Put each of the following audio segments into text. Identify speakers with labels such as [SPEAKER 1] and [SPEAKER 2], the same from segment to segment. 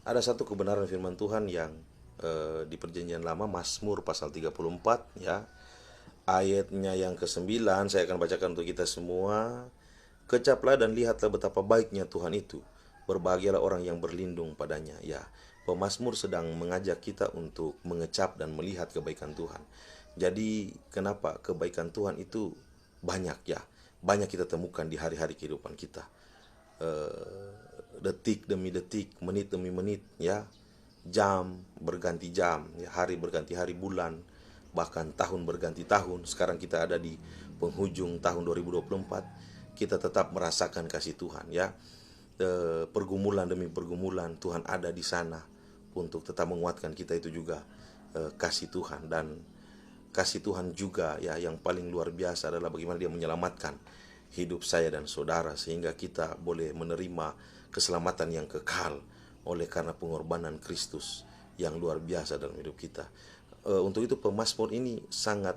[SPEAKER 1] ada satu kebenaran firman Tuhan yang di Perjanjian Lama, Mazmur pasal 34 ya. Ayatnya yang ke-9 saya akan bacakan untuk kita semua. Kecaplah dan lihatlah betapa baiknya Tuhan itu. Berbahagialah orang yang berlindung padanya. Ya, pemazmur sedang mengajak kita untuk mengecap dan melihat kebaikan Tuhan. Jadi kenapa kebaikan Tuhan itu banyak ya? Banyak kita temukan di hari-hari kehidupan kita. Detik demi detik, menit demi menit ya. Jam berganti jam, ya, hari berganti hari, bulan, bahkan tahun berganti tahun. Sekarang kita ada di penghujung tahun 2024, kita tetap merasakan kasih Tuhan ya. Pergumulan demi pergumulan, Tuhan ada di sana untuk tetap menguatkan kita. Itu juga kasih Tuhan. Dan kasih Tuhan juga ya, yang paling luar biasa adalah bagaimana Dia menyelamatkan hidup saya dan saudara, sehingga kita boleh menerima keselamatan yang kekal oleh karena pengorbanan Kristus yang luar biasa dalam hidup kita. Untuk itu pemazmur ini sangat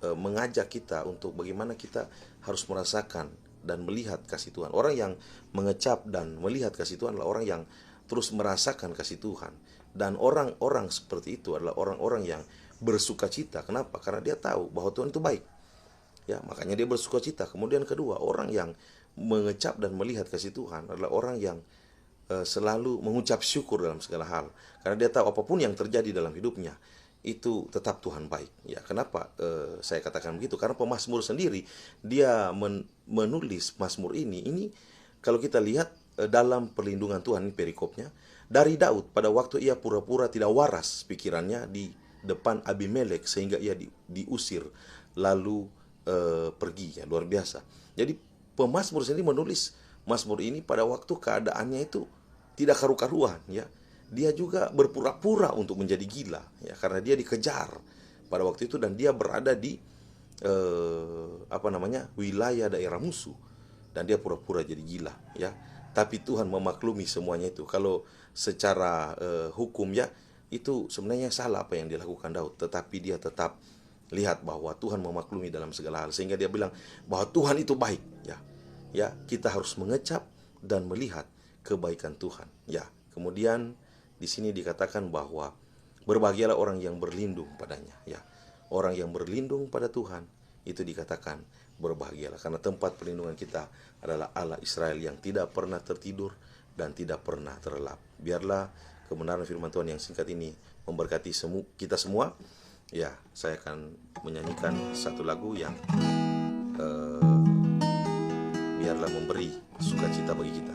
[SPEAKER 1] mengajak kita untuk bagaimana kita harus merasakan dan melihat kasih Tuhan. Orang yang mengecap dan melihat kasih Tuhan adalah orang yang terus merasakan kasih Tuhan. Dan orang-orang seperti itu adalah orang-orang yang bersuka cita. Kenapa? Karena dia tahu bahwa Tuhan itu baik. Ya, makanya dia bersuka cita. Kemudian kedua, orang yang mengecap dan melihat kasih Tuhan adalah orang yang selalu mengucap syukur dalam segala hal. Karena dia tahu apapun yang terjadi dalam hidupnya, itu tetap Tuhan baik. Ya, kenapa saya katakan begitu? Karena pemazmur sendiri dia menulis mazmur ini kalau kita lihat dalam perlindungan Tuhan, perikopnya dari Daud pada waktu ia pura-pura tidak waras pikirannya di depan Abimelek sehingga ia diusir lalu pergi ya, luar biasa. Jadi pemazmur sendiri menulis mazmur ini pada waktu keadaannya itu tidak karu-karuan ya. Dia juga berpura-pura untuk menjadi gila ya, karena dia dikejar pada waktu itu dan dia berada di wilayah daerah musuh, dan dia pura-pura jadi gila ya. Tapi Tuhan memaklumi semuanya itu. Kalau secara hukum ya, itu sebenarnya salah apa yang dilakukan Daud, tetapi dia tetap lihat bahwa Tuhan memaklumi dalam segala hal, sehingga dia bilang bahwa Tuhan itu baik ya. Ya, kita harus mengecap dan melihat kebaikan Tuhan ya. Kemudian di sini dikatakan bahwa berbahagialah orang yang berlindung padanya ya. Orang yang berlindung pada Tuhan itu dikatakan berbahagialah, karena tempat perlindungan kita adalah Allah Israel yang tidak pernah tertidur dan tidak pernah terlelap. Biarlah kebenaran firman Tuhan yang singkat ini memberkati kita semua. Ya, saya akan menyanyikan satu lagu yang biarlah memberi sukacita bagi kita.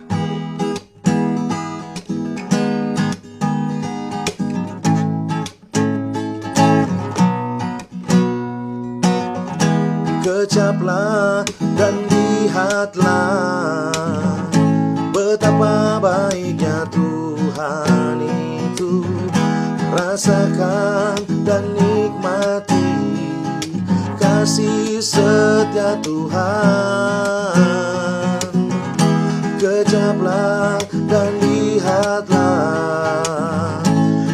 [SPEAKER 1] Kecaplah dan lihatlah betapa baiknya Tuhan itu. Rasakan dan nikmati kasih setia Tuhan. Kecaplah dan lihatlah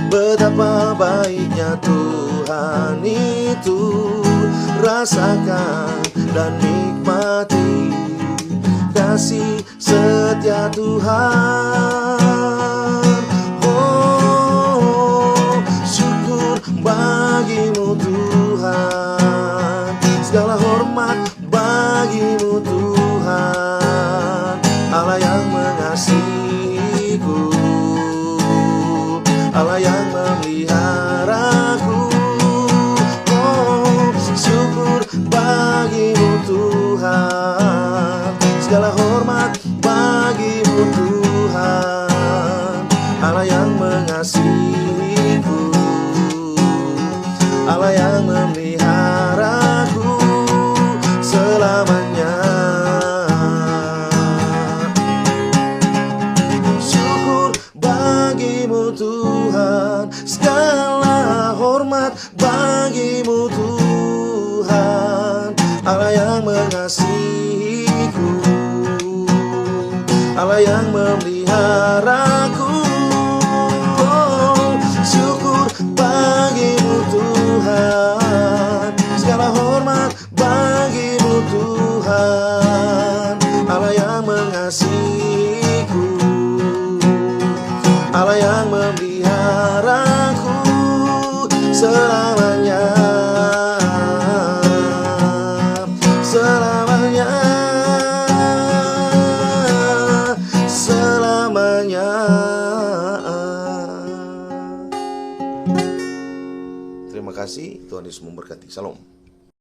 [SPEAKER 1] betapa baiknya Tuhan itu. Rasakan dan nikmati kasih setia Tuhan. Oh, syukur bagimu Tuhan, segala hormat bagimu Tuhan, Allah yang mengasihiku, Allah yang memeliharaku. Oh, syukur bagimu Tuhan, segala hormat bagimu Tuhan, Allah yang mengasihiku, Allah yang memeliharaku selamanya. Syukur bagimu Tuhan, segala hormat bagimu Tuhan, Allah yang mengasihiku, Allah yang memeliharaku. Oh, syukur bagimu Tuhan, segala hormat bagimu Tuhan, Allah yang mengasihiku, Allah yang yang memeliharaku selamanya, selamanya, selamanya. Terima kasih, Tuhan Yesus memberkati. Salam.